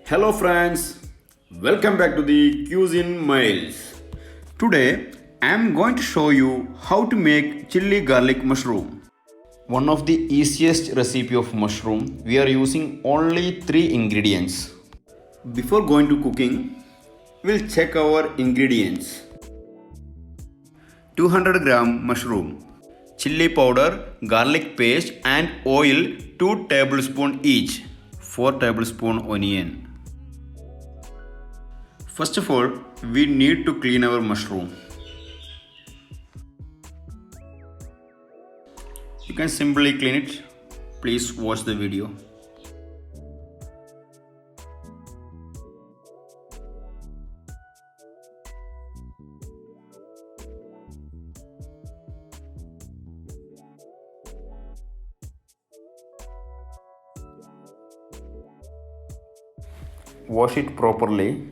Hello friends, welcome back to the Cuisine Miles. Today I am going to show you how to make chili garlic mushroom. One of the easiest recipe of mushroom. We are using only 3 ingredients. Before going to cooking, we'll check our ingredients. 200 gram mushroom, chilli powder, garlic paste and oil 2 tablespoons each, 4 tablespoon onion. First of all, we need to clean our mushroom. You can simply clean it. Please watch the video. Wash it properly.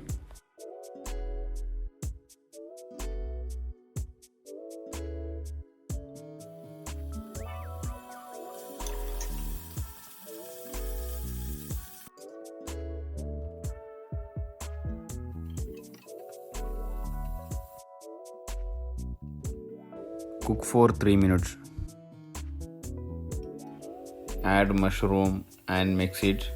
Cook for 3 minutes. Add mushroom and mix it.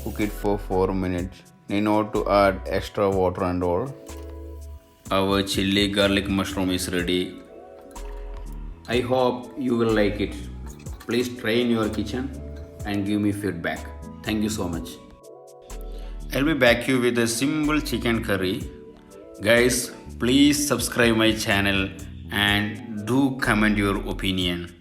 Cook it for 4 minutes. Need not to add extra water and all. Our chili garlic mushroom is ready. I hope you will like it. Please try in your kitchen and give me feedback. Thank you so much. I'll be back you with a simple chicken curry. Guys, please subscribe my channel and do comment your opinion.